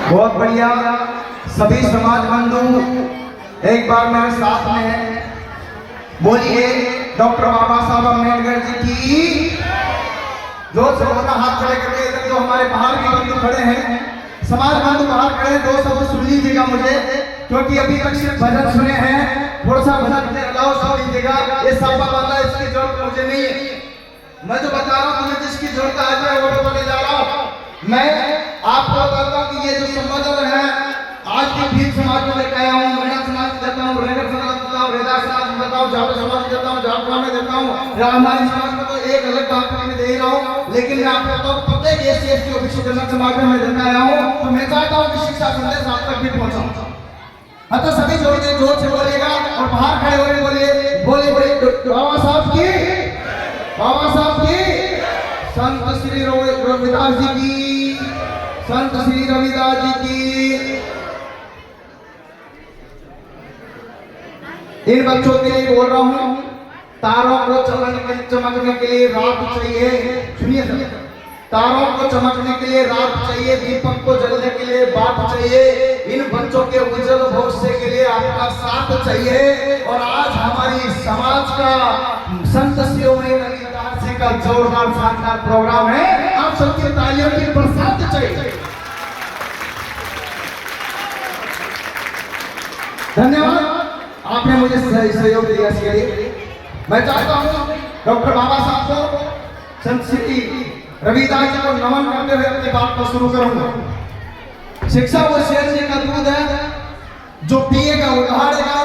बहुत बढ़िया। सभी समाज बंधु एक बार मेरे साथ में है, बोलिए डॉक्टर बाबा साहब अम्बेडकर जी की। जो सबका हाथ खड़े करके, इधर जो हमारे बाहर भी बंधु खड़े हैं, समाज बंधु बाहर खड़े हैं, दो शब्द सुन लीजिएगा मुझे, क्योंकि अभी तक सिर्फ भजन सुने हैं। थोड़ा सा भजन अलाउ सुन लीजिएगा। ये सापा वाला इसकी जरूरत मुझे नहीं है। मैं जो बता रहा हूँ, मुझे जिसकी जरूरत है वो बताने जा रहा हूँ। मैं आपको बताता हूँ कि ये जो संबोधन है आज की भील समाज में लेकर आया हूँ, महिला समाज में देता हूँ, रेगर समाज में देता हूँ, रेदा समाज में देता हूँ, जाट समाज में देता हूँ, जाटवा में देता हूँ, हमारी समाज में तो एक अलग बात में दे रहा हूँ। लेकिन मैं आपको बताऊँ प्रत्येक SC/ST ओबीसी जनरल समाज में मैं देता आया हूँ, तो मैं चाहता हूँ कि शिक्षा संदेश आप तक भी पहुँचाऊँ। अतः सभी जोर से बोलिएगा और बाहर खड़े होकर बोलिए, बाबा साहब की, बाबा साहब की, संत श्री रविदास जी की, संत श्री रविदास जी की। इन बच्चों के लिए बोल रहा हूँ, तारों को चमकने के लिए रात चाहिए। सुनिए सर, तारों को चमकने के लिए रात चाहिए, दीपक को जलने के लिए बात चाहिए। इन बच्चों के उज्जवल भविष्य के लिए आपका साथ चाहिए। और आज हमारी समाज का संत श्री रविदास जी का जोरदार शानदार प्रोग्राम है। आप सबकी तालियों की बरसात चाहिए। धन्यवाद, आपने मुझे सहयोग दिया इसके लिए। मैं चाहता हूँ डॉक्टर बाबा साहब को, संत श्री रविदास जी को नमन करते हुए अपनी बात को शुरू करूंगा। शिक्षा वो शेर जी का दूध है, जो पिएगा वो दहाड़ेगा।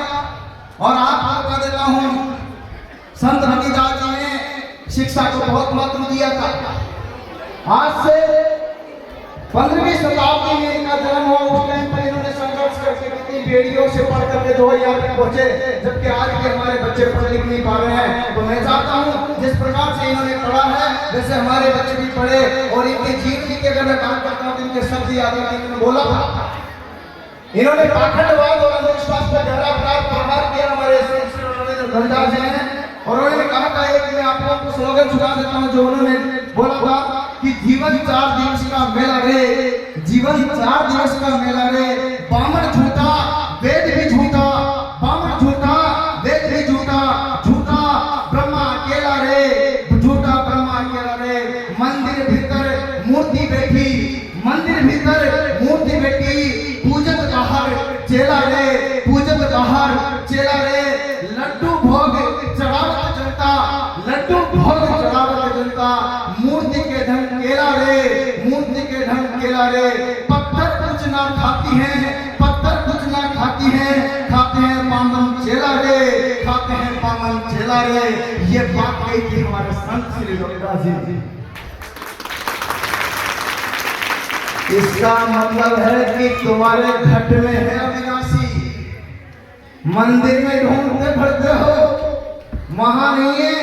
और आपको बता देता हूं, संत रविदास जी ने शिक्षा को बहुत महत्व दिया था। आज से 15वीं शताब्दी में इनका जन्म हुआ। उस टाइम पर इन्होंने संघर्ष करके कितनी बेड़ियों से पढ़ करके जो यहाँ तक पहुंचे, जबकि आज के हमारे बच्चे पढ़ लिख नहीं पा रहे हैं। तो मैं चाहता हूँ जिस प्रकार से इन्होंने पढ़ा है, वैसे हमारे बच्चे भी पढ़े। और इनके जीवन की अगर मैं बात करता हूँ, इनके शब्द याद आते हैं। बोला था इन्होंने पाखंडवाद और अंधविश्वास पर गहरा प्रहार किया हमारे रविदास जी ने। और उन्होंने कहा था, एक मैं आप लोगों को स्लोगन सुना देता हूँ जो उन्होंने बोला था कि जीवन 4 दिवस का मेला रे, जीवन 4 दिवस का मेला रे, बामण झूठा वेद भी झूठा, बामण झूठा वेद भी झूठा, झूठा ब्रह्मा अकेला रे, झूठा ब्रह्मा अकेला रे। मंदिर भीतर मूर्ति बैठी, मंदिर भीतर मूर्ति बैठी, पूजत बाहर चेला रे, पूजत बाहर चेला रे। लड्डू भोग चढ़ावत जनता, लड्डू भोग चढ़ावत जनता, मूर्ति के ढंग केला रे, मूर्ति के ढंग केला रे। पत्थर कुछ ना खाती हैं, पत्थर कुछ ना खाती हैं, खाते हैं पामन चेला रे, खाते हैं पामन चेला रे। ये बात कही थी हमारे संत श्री रविदास जी। इसका मतलब है कि तुम्हारे घट में है अविनाशी, मंदिर में ढूंढते भरते हो, वहां नहीं है,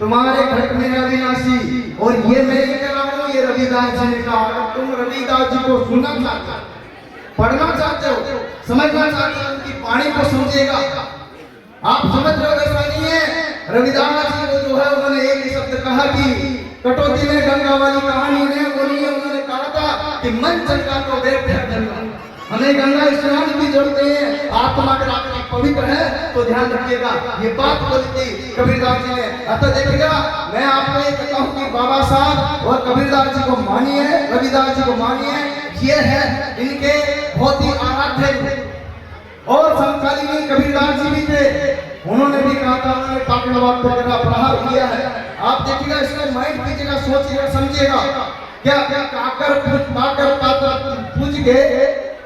तुम्हारे घट में है अविनाशी। और ये मैं कह रहा हूं, ये रविदास जी ने कहा। अगर तुम रविदास जी को सुनना चाहते हो, पढ़ना चाहते हो, समझना चाहते हो, उनकी वाणी को समझिएगा। आप समझ रहे हो ऐसा नहीं है। रविदास जी को जो है उन्होंने एक ही शब्द कहा कि कटौती में गंगा वाली कहानी ने बोली है। उन्होंने कहा था कि मन चंगा तो वेद है गंगा, हमें गंगा स्नान की जरूरत है। आत्मा अगर आपकी पवित्र है तो ध्यान रखिएगा, ये बात बोली थी कबीरदास जी ने। अतः देखिएगा, मैं आपको ये कहता हूँ कि बाबा साहब और कबीरदास जी को मानिए, रविदास जी को मानिए। ये है इनके बहुत ही आराध्य और समकालीन कबीरदास जी भी थे। उन्होंने भी कहा था, उन्होंने पाखंडवाद पर गहरा प्रहार किया है। आप देखिएगा, इसको माइंड कीजिएगा, सोचिएगा, समझिएगा। क्या काकर पूछ के,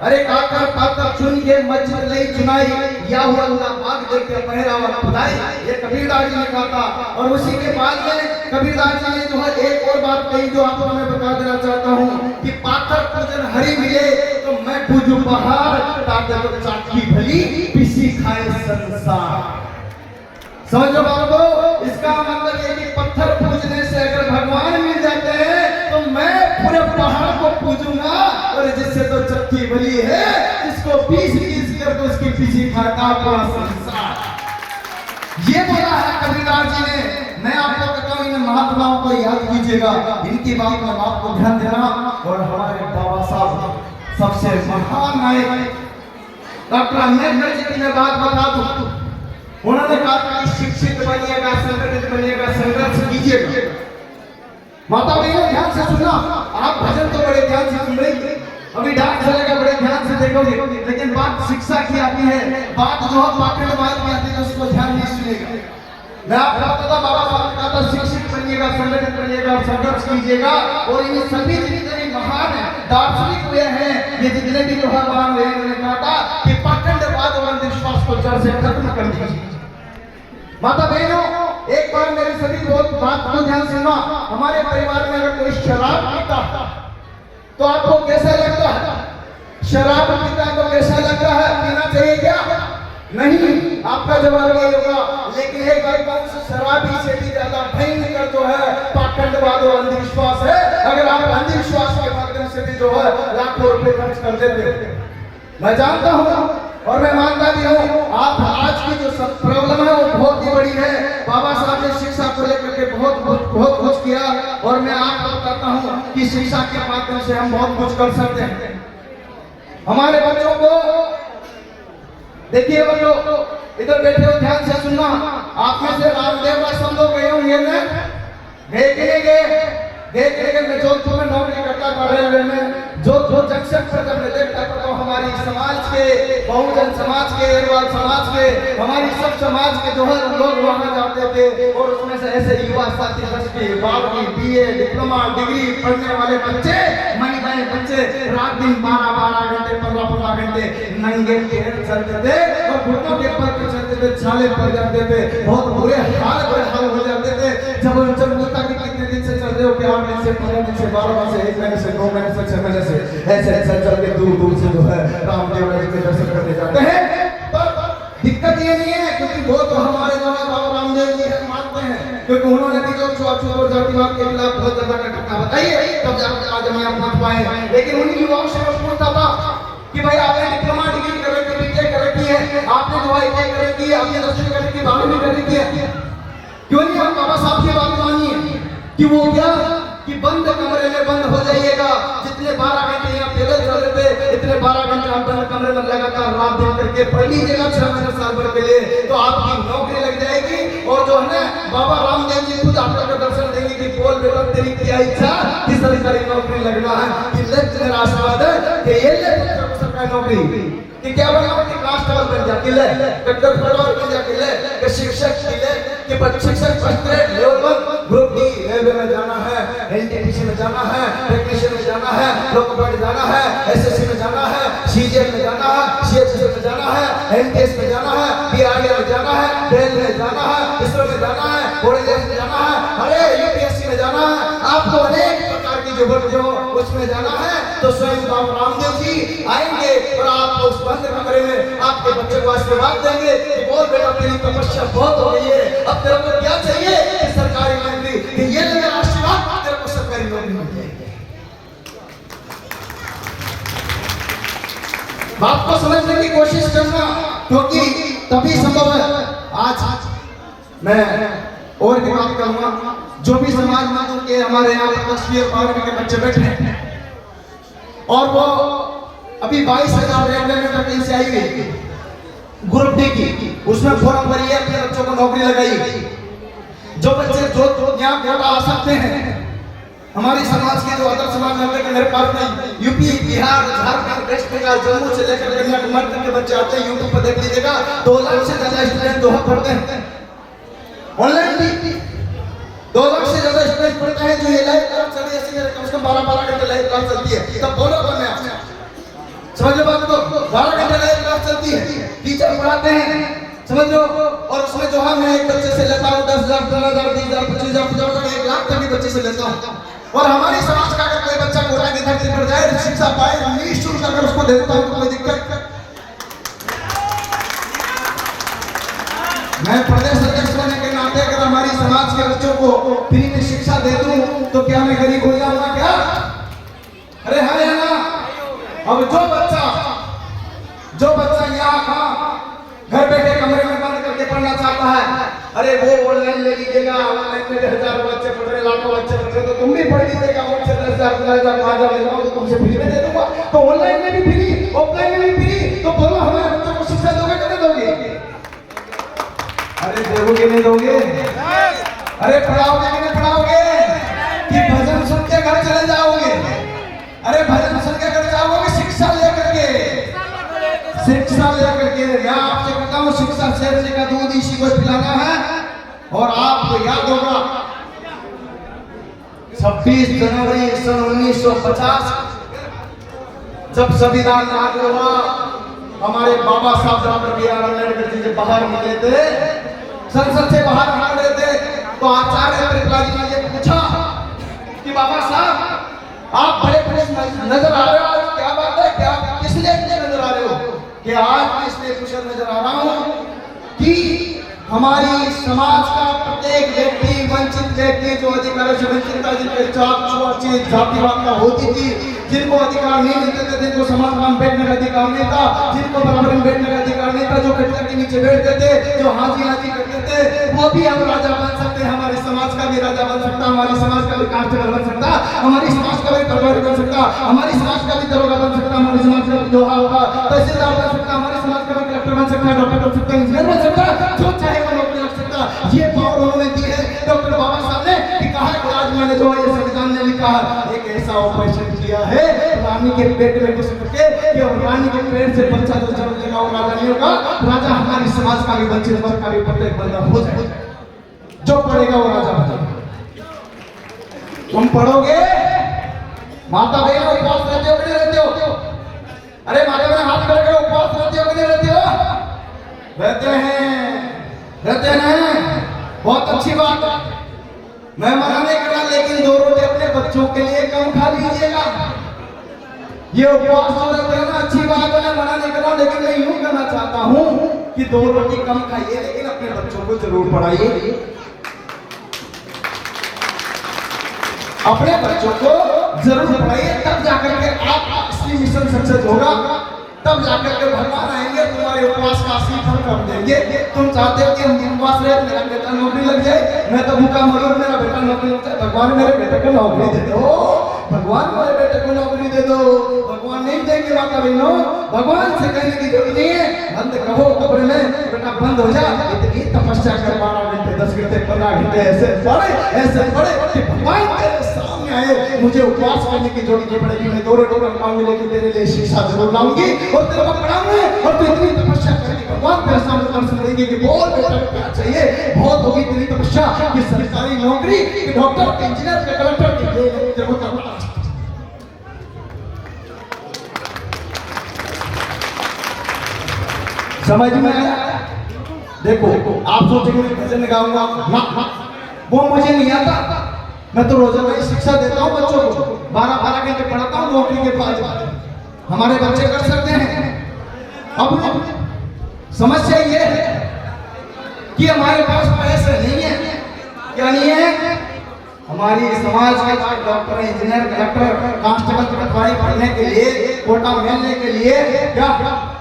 अरे काकर पाकर चुन के मस्जिद नहीं चुनाई, या हुआ बाग देख के पहरावा खुदाई, ये कबीरदास जी ने कहा था। और उसी के बाद में कबीरदास जी ने जो है एक और बात कही, जो आपको मैं बता देना चाहता हूँ कि पाथर पूजन हरि मिले तो मैं पूजू पहाड़, ताकि तो चाकी भली पिसी खाए संसार। समझो बाबू, इसका मतलब ये कि पत्थर पूजने से अगर भगवान मिल जाते हैं तो मैं पूरे पहाड़ को पूजूंगा। और जिससे तो चक्की भली है, जिसको पीस कर तो उसकी पीछे खाता पूरा संसार। ये बोला है कबीरदास जी ने। मैं आपको कहता हूं, इन महात्माओं को याद कीजिए। कीजिएगा। इनकी बात में आपको ध्यान देना। और हमारे बाबा साहब सबसे महान नायक डॉक्टर अम्बेडकर जी की मैं बात बता दूं, उन्होंने कहा कि शिक्षित बनिएगा, संगठित बनिएगा, संघर्ष कीजिएगा। माता बहनों ध्यान से सुनना, आप भजन तो बड़े ध्यान से सुन रही, अभी डांस चलेगा बड़े ध्यान से देखोगे, लेकिन बात शिक्षा की आती है, बात जो है पाखंडवाद की आती है, उसको ध्यान नहीं सुनेगा। मैं आपको बताता बाबा साहब ने कहा था शिक्षित बनिएगा, संगठित बनिएगा, संघर्ष कीजिएगा। और ये सभी जितने महान दार्शनिक हुए हैं, ये जितने भी महान हुए, उन्होंने कहा था कि पाखंडवाद और अंधविश्वास को जड़ से खत्म कर दीजिए। माता बहनों, एक बार मेरे सभी बहुत बात को ध्यान सुनना। हमारे परिवार में अगर कोई शराब पीता तो आपको कैसा लगता है? शराब पीता तो कैसा लगता है? पीना चाहिए क्या? नहीं, आपका जवाब ये होगा। लेकिन एक बात, शराबी से भी ज्यादा भयंकर जो है पाखंडवाद और अंधविश्वास है। अगर आप अंधविश्वास के माध्यम से भी जो है लाखों रुपए खर्च कर देते, मैं जानता हूँ और मैं मानता भी हूँ, आप आज की जो सब प्रॉब्लम है वो बहुत ही बड़ी है। बाबा साहब ने शिक्षा को लेकर के बहुत कुछ किया, और मैं आपको बताता हूँ कि शिक्षा के माध्यम से हम बहुत कुछ कर सकते हैं। हमारे बच्चों को देखिए, बच्चों इधर बैठे हो, ध्यान से सुनना। आप में से रामदेव का सब लोग गए होंगे ना, देखने मैं जोधपुर में नौकरी करता था रेलवे में। जो जंक्शन पर जब मैं देखता था तो हमारी समाज के, बहुजन समाज के, अग्रवाल समाज के, हमारी सब समाज के जो है लोग वहां जाते थे। और उसमें से ऐसे युवा साथी 10वीं 12वीं BA डिप्लोमा डिग्री पढ़ने वाले बच्चे, महिलाएं बच्चे रात दिन 12-12 घंटे 15-15 घंटे नंगे पैर चलते थे और घुटनों के पर चलते थे, छाले पड़ जाते थे, बहुत बुरे हाल हो जाते थे। जब बोलता कि कितने दिन से चल रहे हो, 8 दिन से 15 दिन से 12 दिन से 1 महीने से 2 महीने से 6 महीने से ऐसे चल के दूर से जो है रामदेव जी के दर्शन करने जाते हैं। पर दिक्कत ये नहीं है, क्योंकि वो तो हमारे जो है बाबा रामदेव जी मानते हैं, क्योंकि उन्होंने भी जो छुआछूत और जातिवाद के खिलाफ बहुत ज्यादा कटना बताइए, तब जाकर आज हम यहाँ पहुंच पाए। लेकिन उन्हीं युवाओं से मैं पूछता था कि भाई आपने डिप्लोमा डिग्री कर रखी, BTech कर रखी है, आपने जो है ITI कर रखी है, आपने 10वीं कर रखी है, 12वीं कर रखी है, क्यों नहीं हम बाबा साहब की बात मानिए कि वो क्या कि बंद कमरे में बंद हो जाइएगा। जितने 12 घंटे यहाँ पैदल चल रहे थे, इतने 12 घंटे आप बंद कमरे में लगातार रात दिन करके पढ़ लीजिएगा 6 महीने साल भर के लिए, तो आपकी नौकरी लग जाएगी। और जो है ना बाबा रामदेव जी खुद आपको दर्शन देंगे कि बोल बेटा तेरी क्या इच्छा, किस सरकारी नौकरी लगना है, कि लग मेरा आशीर्वाद है कि ये ले सरकारी नौकरी कि क्या बना कि कांस्टेबल बन जा, कि ले डॉक्टर पटवार बन जा, कि ले कि शिक्षक, कि ले कि शिक्षक first grade level 1 group D railway में जाना है, एनटीपीसी में जाना है, टेक्नीशियन में जाना है, लोकोपाइलट जाना है, एसएससी में जाना है, सीजीएल में जाना है, सीएचसी में जाना है, एनटीएस में जाना है, बीआरडीए में जाना है, रेल में जाना है, इसरो में जाना है, ओडीएस में जाना है, अरे यूपीएससी में जाना है, आपको अनेक प्रकार की जो भर्तियों उसमें जाना है। तो स्वयं बाबा रामदेव जी आएंगे और आपको उस बंद कमरे में आपके बच्चे को आशीर्वाद देंगे कि बोल बेटा तेरी तपस्या बहुत हो गई है, अब तेरे को क्या चाहिए कि सरकारी नौकरी, कि ये ले मेरा आशीर्वाद, तेरे को सरकारी नौकरी मिल जाएगी। बात को समझने की कोशिश करना, क्योंकि तभी संभव है। आज मैं और भी बात करूंगा, जो भी समाज में के हमारे यहाँ 10वीं और 12वीं के बच्चे बैठे हैं और वो अभी 22,000 रेलवे में वैकेंसी आई हुई ग्रुप डी की, उसमें फॉर्म भरी है, अपने बच्चों को नौकरी लगाई। जो बच्चे जो यहाँ कोटा आ सकते हैं, हमारी समाज के जो अदर समाज में मेरे पास में यूपी, बिहार, झारखंड, वेस्ट बंगाल, जम्मू से लेकर कन्याकुमारी तक के बच्चे आते हैं। यूट्यूब पर देख लीजिएगा, 2 लाख से ज्यादा स्टूडेंट जो पढ़ते हैं ऑनलाइन भी, 2 लाख से ज्यादा स्टूडेंट पढ़ते हैं। जो ये लाइव क्लास चल रही है, कम से कम 12-12 घंटे लाइव क्लास चलती है, तब बोलो तो मैं आपसे समझ लो बात को, 12 घंटे लाइव क्लास चलती है, टीचर पढ़ाते हैं, समझ लो। और उसमें जो है मैं एक बच्चे से लेता हूँ 10,000, 15,000, 20,000, 25,000, 50,000, 1 लाख तक के बच्चे से लेता हूँ। और हमारी समाज का अगर कोई बच्चा कोटा की धरती पर जाए, शिक्षा पाए, निःशुल्क अगर उसको देता हूँ तो कोई दिक्कत। मैं प्रदेश अध्यक्ष होने के नाते अगर हमारी समाज के बच्चों को फ्री में शिक्षा दे दूं तो क्या मैं गरीब हो जाऊंगा क्या? अरे हाँ या ना? अब जो बच्चा यहाँ घर बैठे कमरे में बंद करके पढ़ना चाहता है, अरे वो ऑनलाइन ले लीजिएगा, ऑनलाइन में 1000 बच्चे पढ़ रहे, लाखों बच्चे पढ़ रहे, तो तुम भी पढ़ लीजिएगा, मुझसे 10,000 5,000 लेगा तो तुमसे फ्री में दे दूंगा। तो ऑनलाइन में भी फ्री, ऑफलाइन में भी फ्री। तो बोलो हमारे बच्चों को शिक्षा दोगे कि नहीं दोगे? अरे दोगे नहीं दोगे? अरे पढ़ाओगे कि नहीं पढ़ाओगे? कि भजन सुन के घर चले जाओगे? अरे भजन सुन के घर जाओगे शिक्षा लेकर के, शिक्षा लेकर के। मैं आपसे कहता हूँ शिक्षा शेरनी का दूध इसी को पिलाना है। और आपको याद होगा 26 जनवरी सन 1950 जब संविधान लागू हुआ, हमारे बाबा साहब डॉक्टर B.R. अम्बेडकर जी जब बाहर निकले थे, संसद से बाहर निकल रहे थे, तो आचार्य त्रिपाठी जी ने पूछा कि बाबा साहब आप बड़े खुश नजर आ रहे हो, आज क्या बात है, क्या किस लिए नजर आ रहे हो? कि आज इसलिए कुशल नजर आ रहा हूं कि हमारी समाज का प्रत्येक व्यक्ति, वंचित व्यक्ति जो अधिकारों से वंचित था, जिनके जातिवाद का होती थी, जिनको अधिकार नहीं मिलते थे, जिनको समाज में बैठने का अधिकार नहीं था, जिनको बराबर में बैठने का अधिकार नहीं था, जो खटिया के नीचे बैठते थे, जो हाजी हाजी करते थे, वो भी हम राजा बन सकते हैं। हमारे समाज का भी राजा बन सकता, हमारी समाज का भी कांस्टेबल बन सकता, हमारी समाज का भी पटवारी बन सकता, हमारी समाज का भी दरोगा बन सकता, हमारी समाज का भी लोहा होगा, तहसीलदार बन सकता, हमारे समाज का भी कलेक्टर बन सकता, डॉक्टर बन सकता, इंजीनियर बन सकता, जो चाहे वो नौकरी लग सकता। ये पावर उन्होंने दी है डॉक्टर बाबा साहब ने कि कहा कि आज मैंने जो ये संविधान ने लिखा है, एक ऐसा ऑपरेशन किया है रानी के पेट में घुस करके, कि रानी के पेट से बच्चा जो जन्म लेगा वो राजा नहीं होगा, राजा हमारी समाज का भी वंचित वर्ग का भी प्रत्येक बंदा हो जाए, जो पढ़ेगा वो राजा बनेगा। तुम पढ़ोगे, माता बहन उपवास रहते हो कि नहीं रहते हो? अरे माता बहन हाथ खड़े करो, उपवास रहते हो कि नहीं रहते हो? रहते हैं, रहते हैं, बहुत अच्छी बात। मैं मना नहीं कर रहा, लेकिन 2 रोटी अपने बच्चों के लिए कम खा लीजिएगा। ये उपवास तो रहते हैं ना, अच्छी बात है, मैं मना नहीं कर रहा, लेकिन मैं यूं कहना चाहता हूं कि 2 रोटी कम खाइए, लेकिन अपने बच्चों को जरूर पढ़ाइए। अपने बच्चों को जरूर पढ़ाइए, तब जाकर के आप असली मिशन सक्सेस होगा, तब जाकर के भगवान आएंगे, तुम्हारे उपवास का असली फल कर देंगे। तुम चाहते हो कि हम उपवास रहे, मेरा बेटा नौकरी लग जाए, मैं तो भूखा मरूं, मेरा बेटा नौकरी लग जाए। भगवान मेरे बेटे को नौकरी दे दो, भगवान मेरे बेटे को नौकरी दे दो। भगवान नहीं देंगे माता बहनों, भगवान से कहने की जरूरत नहीं है, बंद कहो कब्र में, बेटा बंद हो जा। इतनी तपस्या कर 12 घंटे 10 घंटे 15 घंटे ऐसे पढ़े कि भगवान तेरे सामने आए, मुझे उपवास करने की जरूरत नहीं पड़ेगी, मैं 2 रोटी खाऊंगी, लेकिन तेरे लिए शिक्षा जरूर लाऊंगी और तेरे को पढ़ाऊंगी। और तू इतनी तपस्या करेगी, भगवान तेरे सामने तरस करेंगे कि बोल बेटा क्या चाहिए। बहुत होगी तेरी तपस्या कि सरकारी नौकरी, कि डॉक्टर, के इंजीनियर, के कलेक्टर, के तेरे को करना। समझ में आया? देखो आप सोचेंगे मैं भजन गाऊंगा, वो मुझे नहीं आता। मैं तो रोजाना ही शिक्षा देता हूँ बच्चों को, 12-12 घंटे पढ़ाता हूँ नौकरी के बाद। हमारे बच्चे कर सकते हैं। अब समस्या ये है कि हमारे पास पैसे नहीं है। क्या नहीं है? हमारी समाज के डॉक्टर, इंजीनियर, कलेक्टर, कांस्टेबल, पटवारी पढ़ने के लिए, कोटा मिलने के लिए क्या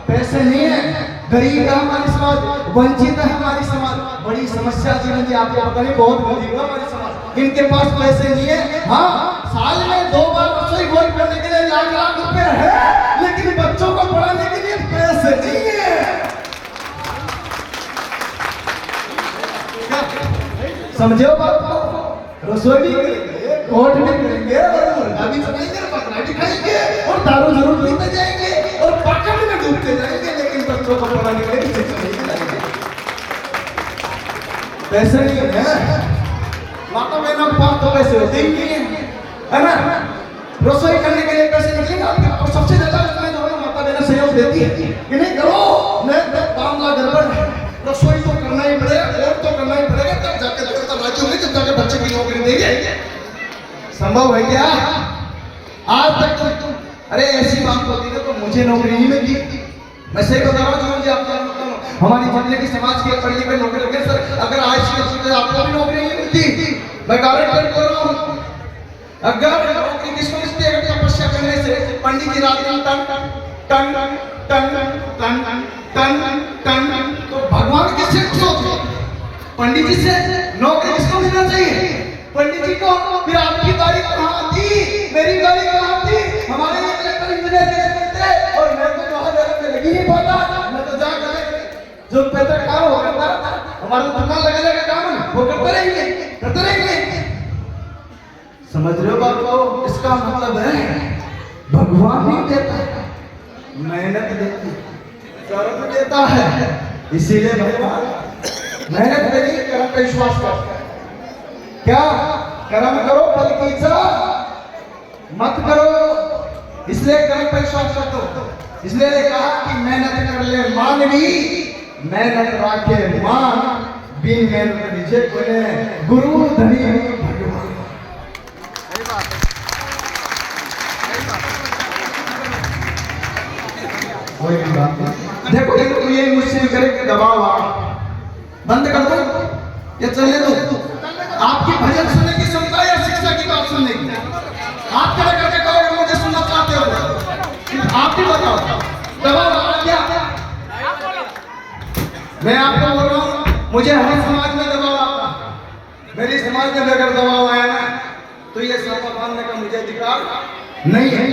पैसे नहीं है। गरीब है हमारी समाज, वंचित है हमारी समाज, बड़ी समस्या जीवन जी आपको पता नहीं, बहुत गरीब है हमारी समाज, इनके पास पैसे नहीं है। हाँ, साल में 2 बार रसोई भोज करने के लिए लाख रुपए है, लेकिन बच्चों को पढ़ाने के लिए पैसे नहीं है। समझे हो बात को? रसोई भी करेंगे, कोट भी करेंगे, और मुर्गा भी बनाएंगे, बकरा भी खाएंगे, और दारू जरूर पीते जाएंगे, और पाखंड में डूबते जाएंगे, लेकिन बच्चों को पढ़ाने के लिए शिक्षा नहीं मिलेगी। पैसे नहीं है, माता बहनों के पास तो पैसे होते ही नहीं है ना। रसोई करने के लिए पैसे निकलेंगे आपके, सबसे ज्यादा इसमें जो है माता बहनें सहयोग देती है कि नहीं करो, मामला गड़बड़ है, रसोई तो करना ही पड़ेगा, कोट तो करना ही पड़ेगा, तब जाके देवता राजी होंगे, जब जाके बच्चे की नौकरी देंगे। संभव है क्या? आज तक तो अरे ऐसी बात होती है तो मुझे नौकरी नहीं मिलती। मैं सही बता रहा हूँ जी, आपको हमारी जिले की समाज की पढ़ लिख कर नौकरी लगे सर, अगर आज की आपको भी नौकरी नहीं मिलती, मैं गारंटी कर रहा हूँ। अगर नौकरी किसको मिलती है? अगर तपस्या करने से, पंडित जी रात दिन टन टन टन टन टन टन टन टन, तो भगवान किससे खुश होते? पंडित जी से नौकरी किसको मिलना चाहिए? पंडित जी को। फिर आपकी गाड़ी कहाँ थी? मेरी गाड़ी कहाँ थी? हमारे इलेक्ट्रिकल इंजीनियर कैसे मिलते? और मैं तो वहां में लगी नहीं पाता, मैं तो जाकर जो पैसा काम हो करता हमारा दुकान लगाने का काम वो करते रहेंगे। समझ रहे हो बात को? इसका मतलब है भगवान भी देता है, मेहनत देती कर्म देता है, इसीलिए भगवान मेहनत करिए, कर्म पे विश्वास करता है। क्या कर्म करो, फल की इच्छा मत करो, इसलिए कर्म पे विश्वास कर दो। इसलिए कहा कि मेहनत कर ले मानवी, मेहनत राखे मान, बिन मेहनत नीचे बोले गुरु धनी भगवान। सही बात है, कोई भी बात नहीं। देखो ये मुझसे करेंगे दबाव बंद कर दो या चलने दो। आपकी भजन सुनने की क्षमता या शिक्षा की बात सुनने की? आप क्या करके कहोगे मुझे सुनना चाहते हो? आप ही बताओ, दबाव आ गया? मैं आपको बोल रहा हूँ, मुझे हर समाज में दबाव आता, मेरी समाज में अगर दबाव आया ना तो ये साफा बांधने का मुझे अधिकार नहीं है।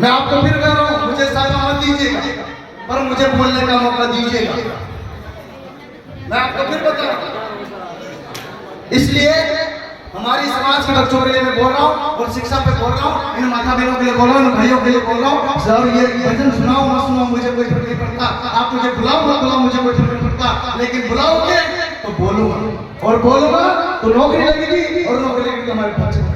मैं आपको फिर कह रहा हूँ, मुझे साफा मत दीजिएगा, पर मुझे बोलने का मौका दीजिएगा। मैं आपको फिर बता रहा हूँ, इसलिए हमारी समाज के बच्चों के लिए मैं बोल रहा हूँ और शिक्षा पे बोल रहा हूँ, इन माता बहनों के लिए बोल रहा हूँ, इन भाइयों के लिए बोल रहा हूँ। सर ये भजन सुनाओ मत सुनाओ मुझे कोई फर्क नहीं पड़ता, आप मुझे बुलाओ मत बुलाओ मुझे कोई फर्क नहीं पड़ता, लेकिन बुलाओगे तो बोलूंगा, और बोलूंगा तो नौकरी लगेगी, और नौकरी लगेगी हमारे बच्चे।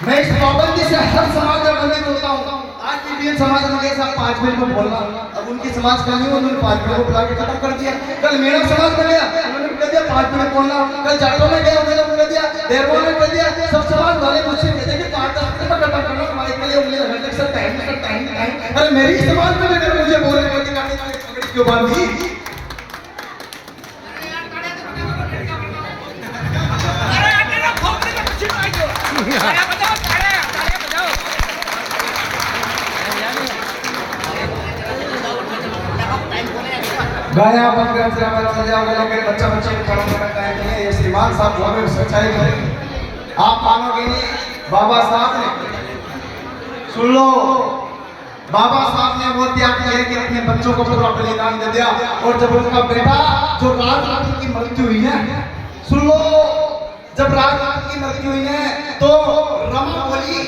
मैं इस पाबंदी से हर समाज में बंदित होता हूँ। आज की बीएन समाज में गए साहब 5 मिनट में बोलना, अब उनकी समाज का नहीं, उन्होंने 5 मिनट को बुला के खत्म कर दिया। कल मेरा समाज में गया, उन्होंने कह दिया 5 मिनट बोलना। कल जाटों में गया, उन्होंने कह दिया, देवरों में कह दिया। सब समाज वाले मुझसे कहते कि 5-10 मिनट में खत्म करना, तुम्हारे के लिए उंगली रखने से टाइम। अरे मेरी समाज में अगर मुझे बोलने का अधिकार नहीं, पकड़ क्यों बांधी? गाया बकरा चला जाओगे, लेकिन बच्चा बच्चे को खड़ा करता है कि ये श्रीमान साहब जो हमें सच्चाई करेंगे। आप मानोगे नहीं, बाबा साहब ने, सुन लो, बाबा साहब ने वो त्याग किया कि अपने बच्चों को पूरा बलिदान दे दिया। और जब उनका बेटा जो राजरानी की मृत्यु हुई है, सुन लो, जब राजरानी की मृत्यु हुई है तो रमा बोली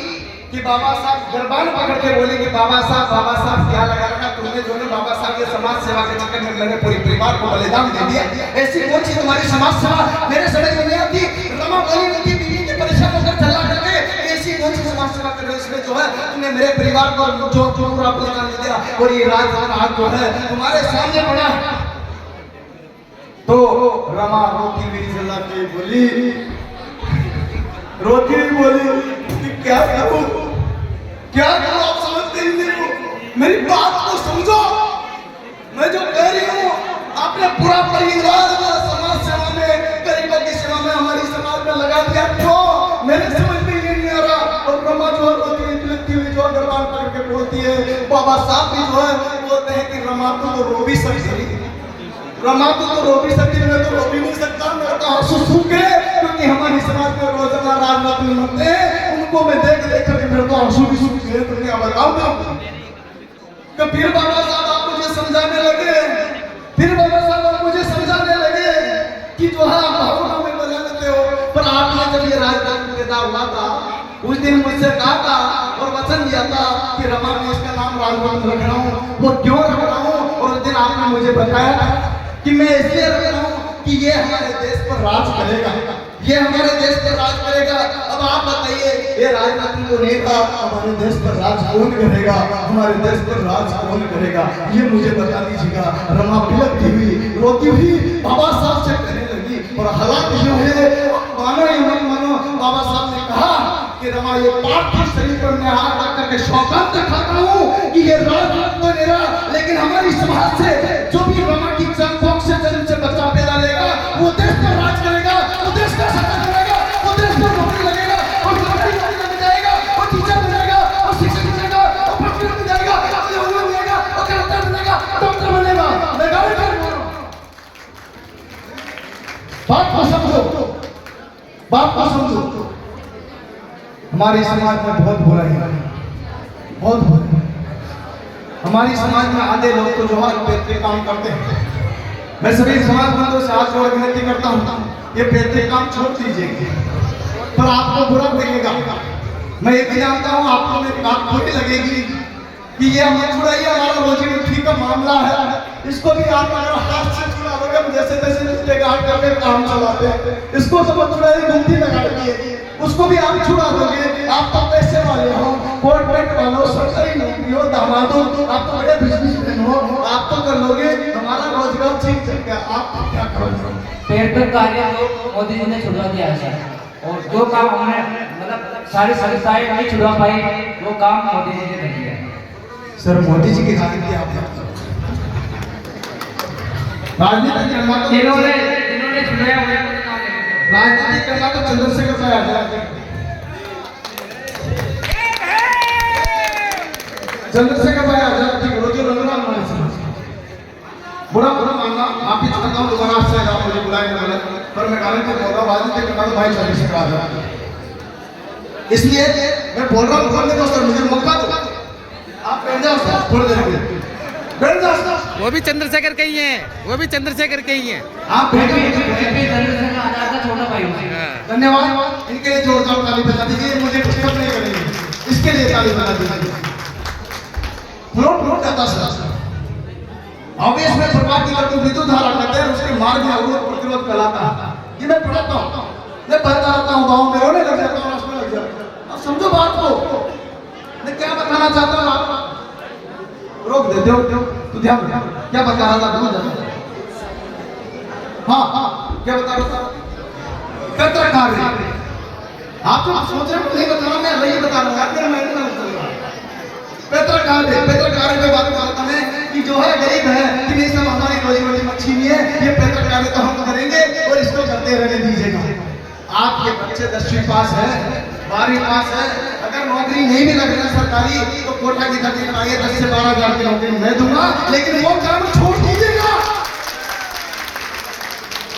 कि बाबा साहब गर्बान पकड़ के बोले कि बाबा साहब क्या लगा रखा तुमने, जो ने बाबा साहब के समाज सेवा के चक्कर में मैंने पूरी परिवार को बलिदान दे दिया। ऐसी कौन सी तुम्हारी समाज सेवा मेरे समझ में नहीं आती। रमा बोली उनकी बीवी के परेशान होकर चला करके, ऐसी कौन सी समाज सेवा कर रहे हो इसमें जो है तुमने मेरे परिवार को जो पूरा बलिदान दे दिया, और ये राज जो है तुम्हारे सामने पड़ा। तो रमा रोती हुई जला के बोली, रोती हुई बोली कि क्या करूं आप समझते ही नहीं हो, मेरी बात को समझो। मैं जो कह रही हूँ, आपने पूरा परिवार समाज सेवा में, गरीबों की सेवा में हमारी समाज में लगा दिया, क्यों मेरे समझ में ये नहीं आ रहा। और ब्रह्मा जो होती है लगती हुई जो दरबार करके बोलती है, बाबा साहब भी जो है बोलते हैं कि रमा तो रो भी सकती, रमा तो रो भी सकती, मैं तो रो भी नहीं सकता, मैं तो आंसू सूख गए, क्योंकि हमारी समाज में रोजाना राजनाथ मिलते हैं, उनको मैं देख करके मेरे तो आंसू भी सूख गए। तो क्या बताऊं, फिर बाबा साहब आप मुझे समझाने लगे, कि जो है आप भावना में बना लेते हो। पर आपने जब ये राजनाथ पैदा हुआ था, उस दिन मुझसे कहा था और वचन दिया था कि रमा मैं इसका नाम राजनाथ रख रहा हूँ। वो क्यों रख रहा हूँ, और उस दिन आपने मुझे बताया कि मैं इसलिए रख रहा हूँ कि ये हमारे देश पर राज करेगा, ये हमारे देश पर राज करेगा। अब आप बताइए, ये राजनीति को नेता हमारे देश पर राज कौन करेगा, हमारे देश पर राज कौन करेगा, ये मुझे बता दीजिएगा। रमा बिलखती हुई रोती हुई बाबा साहब से कहने लगी, और हालात ये हुए, मानो या मत मानो, बाबा साहब ने कहा कि रमा ये पार्थिव शरीर पर मैं हाथ रख करके सौगात दिखाता हूँ कि ये राज तो मेरा, लेकिन हमारी समाज से जो भी रमा की जन्म से बच्चा पैदा लेगा, वो देश पर राज करेगा, वो देश का शासन करेगा, वो देश पर नौकरी लगेगा, और नौकरी लग जाएगा, और टीचर बनेगा, और शिक्षक बनेगा, और प्रोफेसर बन जाएगा, और मिलेगा, बात को समझो, बात को समझो। हमारे समाज में बहुत बुराई है, बहुत बुराई। हमारी समाज में आधे लोग तो जो है पैतृक काम करते हैं। मैं सभी समाज बंधुओं से हाथ जोड़ विनती करता हूँ, ये पैतृक काम छोड़ दीजिए, पर आपको बुरा लगेगा। मैं ये भी जानता हूँ आपको मेरी बात बुरी लगेगी कि ये मत छुड़ाइए, हमारा रोजी रोटी का मामला है, इसको भी आप अगर हाथ से छुड़ा दोगे, जैसे तैसे रिश्ते गाड़ करके काम चलाते हैं, इसको तो मत छुड़ाइए, गुमती लगा दीजिए, उसको भी आप छुड़ा दोगे। आप तो पैसे वाले हो, कॉर्पोरेट वाले हो, सरकारी नौकरी हो, दामाद हो, आप तो बड़े बिजनेसमैन हो, आप तो कर लोगे, हमारा रोजगार ठीक चल गया, आप क्या करोगे? पैतृक कार्य तो मोदी जी ने छुड़वा दिया है सर, और जो काम हमने मतलब सारी संस्थाएं नहीं छुड़वा पाई, वो काम मोदी जी ने नहीं किया सर। मोदी जी की राजनीति आप राजनीति करना तो जिन्होंने छुड़ाया हुआ है, राजनीति करना तो चंद्रशेखर भाई आजाद, चंद्रशेखर भाई आजाद जी को जो रंगना बुरा बुरा मानना, माफी चाहता हूँ दोबारा से, आप मुझे बुलाए ना बुलाए, पर मैं गाने को बोल रहा हूँ राजनीति करना तो भाई चंद्रशेखर आजाद। इसलिए मैं बोल रहा हूँ, बोलने दो सर, मुझे मौका दो, आप बैठ जाओ सर, थोड़ी देर के लिए बैठ जाओ सर। वो भी चंद्रशेखर के ही हैं, वो भी चंद्रशेखर के ही हैं। आप बैठो, चंद्रशेखर आजाद का छोटा भाई हूँ। धन्यवाद, इनके लिए जोरदार ताली बजा दीजिए, मुझे डिस्टर्ब नहीं करेंगे, इसके लिए ताली बजा दीजिए। फ्लोट करता सर, ऑब्वियस में प्रभाव की करके विद्युत धारा कहते हैं, उसके मार्ग में अवरोध प्रतिरोध कहलाता है। ये मैं पढ़ाता हूँ, मैं पढ़ता रहता हूँ, गाँव में रोने लग जाता हूँ, रास्ते लग जाता हूँ। अब समझो बात को, मैं क्या बताना चाहता हूँ, आप रोक देते हो तो ध्यान रखो, क्या बता रहा था भूल जाता। हाँ, क्या बता रहा था? पैतृक कार्य। आप तो सोच रहे हो नहीं बता रहा, मैं वही बता रहा हूँ, मेरा मैंने ना पैतृक कार्य पे बात करता है कि जो है गरीब है कि नहीं, सब हमारी रोजी रोटी मच्छी नहीं है, ये पैतृक कार्य तो हम करेंगे और इसको करते रहने दीजिएगा। आपके बच्चे 10वीं पास है, 12वीं पास है, अगर नौकरी नहीं भी लग रही है सरकारी, तो कोटा की धरती पर आइए, 10 से 12 हजार की नौकरी मैं दूंगा, लेकिन वो काम छोड़ दीजिएगा,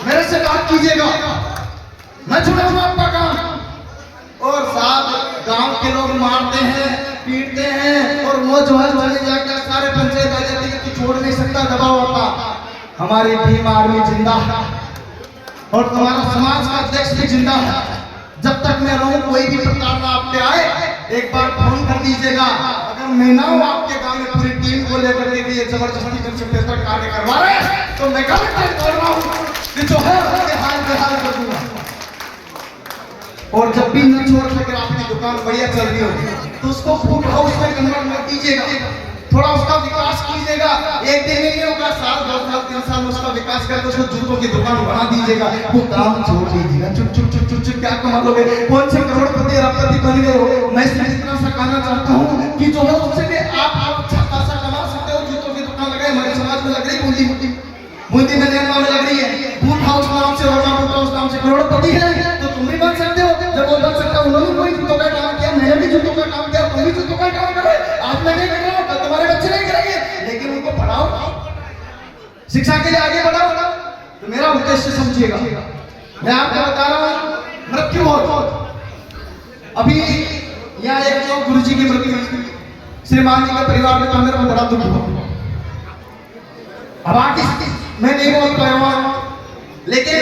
मेरे से बात कीजिएगा, मैं छुड़ाऊंगा आपका काम। और साहब गांव के लोग मारते हैं, पीटते हैं, और वो जो है चले जाकर सारे पंचायत आ जाती है कि छोड़ नहीं सकता, दबाव आता। हमारी भीम आर्मी जिंदा है और तुम्हारा समाज का अध्यक्ष भी जिंदा है। जब तक मैं रहूं, कोई भी प्रताड़ना आप पे आए, एक बार फोन कर दीजिएगा। अगर मैं ना हूं आपके गांव में पूरी टीम को लेकर के ये जबरदस्ती कर सकते तक कार्य करवा रहे हैं, तो मैं कलेक्टर कर रहा हूं कि जो है उसके हाल बेहाल कर दूंगा। और जब भी न छोड़ सके आपकी दुकान बढ़िया चल रही हो, तो उसको फूड हाउस में कन्वर्ट कर दीजिएगा, थोड़ा उसका विकास कीजिएगा। एक दिन नहीं होगा, साल 2 साल 3 साल में उसका विकास करके उसको जूतों की दुकान बना दीजिएगा। वो काम छोड़ दीजिएगा, चुप चुप चुप चुप चुप क्या कमा लोगे? कौन से करोड़पति अरबपति बन गए हो? मैं सिर्फ इतना सा कहना चाहता हूँ कि जो है उससे भी आप अच्छा खासा कमा सकते हो। जूतों की दुकान लगाए, हमारे समाज में लग रही बूंदी में निर्मा में लग रही है, बूथ हाउस नाम से, वर्मा बूथ हाउस नाम से करोड़पति है, तो तुम भी बन सकते हो। जब वो बन सकता, उन्होंने कोई जूतों का काम किया, मैंने भी जूतों का काम किया, तुम भी जूतों का काम करो। आज मैं नहीं कर रहा हूँ, तुम्हारे बच्चे नहीं करेंगे, लेकिन उनको पढ़ाओ, शिक्षा के लिए आगे बढ़ाओ। तो मेरा उद्देश्य समझिएगा, मैं आपको बता रहा हूँ, मृत्यु बहुत अभी यहाँ एक जो गुरु जी की मृत्यु, श्रीमान जी के परिवार में, तो मेरा बड़ा दुख हुआ। अब आगे मैं नहीं बोल पाया हूँ, लेकिन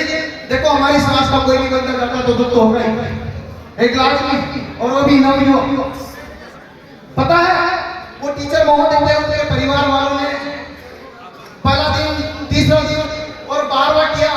देखो हमारी समाज का कोई भी बंदा करता तो दुख तो होगा ही। एक लड़की, और वो भी नवयुवक, पता है वो टीचर महोदय थे, उनके परिवार वालों ने पहला दिन, तीसरा दिन और 12वां किया।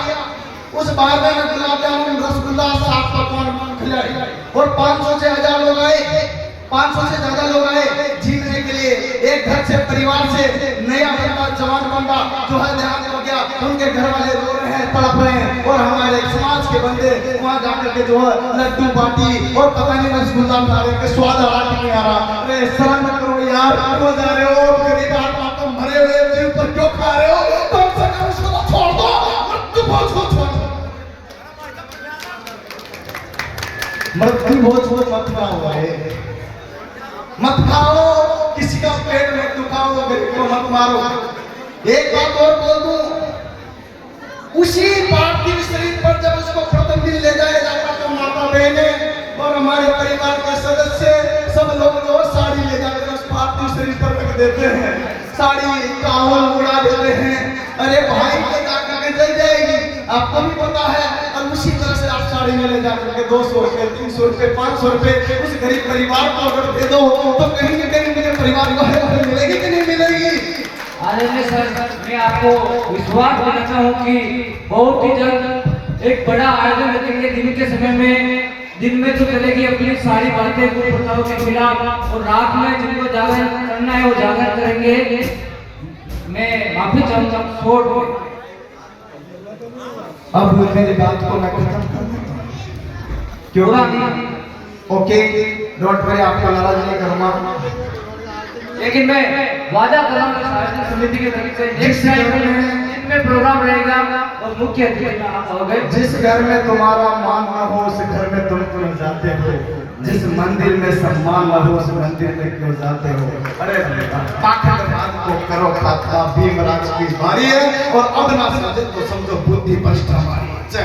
उस 12वें में गुलाब जामुन, रसगुल्ला, 7 पकवान खिलाए और 500 से 1000 लोग आए, 500 से ज्यादा लोग आए जीतने के लिए। एक घर से, परिवार से नया बंदा, जवान बंदा जो है देहांत हो गया, उनके घर वाले रो रहे हैं, तड़प रहे हैं, और हमारे समाज के बंदे वहां जाकर के जो है लड्डू बाटी और पता नहीं रसगुल्ला बना रहे हैं, स्वाद आ रहा नहीं आ रहा। अरे शर्म मत करो यार, क्यों जा रहे हो? गरीब आदमी को मरे हुए जीव पर क्यों खा रहे हो? कम से कम उसको तो छोड़ दो, मृत्यु भोज को छोड़ दो। मृत्यु भोज को मत खाओ, मत खाओ, किसी का पेट मत दुखाओ, गरीब को मत मारो। एक बात और बोल दूं, उसी पार्थिव शरीर पर जब उसको प्रथम दिन ले जाया जाता तो माता बहने और हमारे परिवार के सदस्य सब लोग जो साड़ी ले जाकर उस पार्थिव शरीर पर रख देते हैं, साड़ी कावल उड़ा देते हैं। अरे भाई के जाकर के चल जाएगी, आपको भी पता है। और उसी तरह से आप साड़ी में ले जाकर के 200 रुपए, 300 रुपए, 500 रुपए उस गरीब परिवार को अगर दे दो तो कहीं न कहीं मेरे परिवार को हेल्प मिलेगी कि नहीं मिलेगी? आदरणीय सर, मैं आपको विश्वास दिलाता हूँ कि बहुत ही जल्द एक बड़ा आयोजन रखेंगे दिन के समय में। दिन में तो चलेगी अपनी सारी बातें को प्रथाओं के खिलाफ, और रात में जिनको जागरण करना है वो जागरण करेंगे। मैं माफी चाहूँगा छोड़ दो। अब मेरी बात को मैं खत्म कर देता हूँ, क्योंकि ओके डोंट वरी, आपका नाराज नहीं करूँगा, लेकिन मैं वादा कर रहा हूँ सार्वजनिक समिति की तरफ से नेक्स्ट टाइम में इनमें प्रोग्राम रहेगा और मुख्य अतिथि आप होंगे। जिस घर में तुम्हारा मान न हो उस घर में तुम क्यों जाते हो, जिस मंदिर में सम्मान न हो उस मंदिर में क्यों जाते हो। अरे पाखंडवाद को करो खात्मा, भीमराज की बारी है, और अब ना समझे तो समझो बुद्धि भ्रष्ट हमारी। जय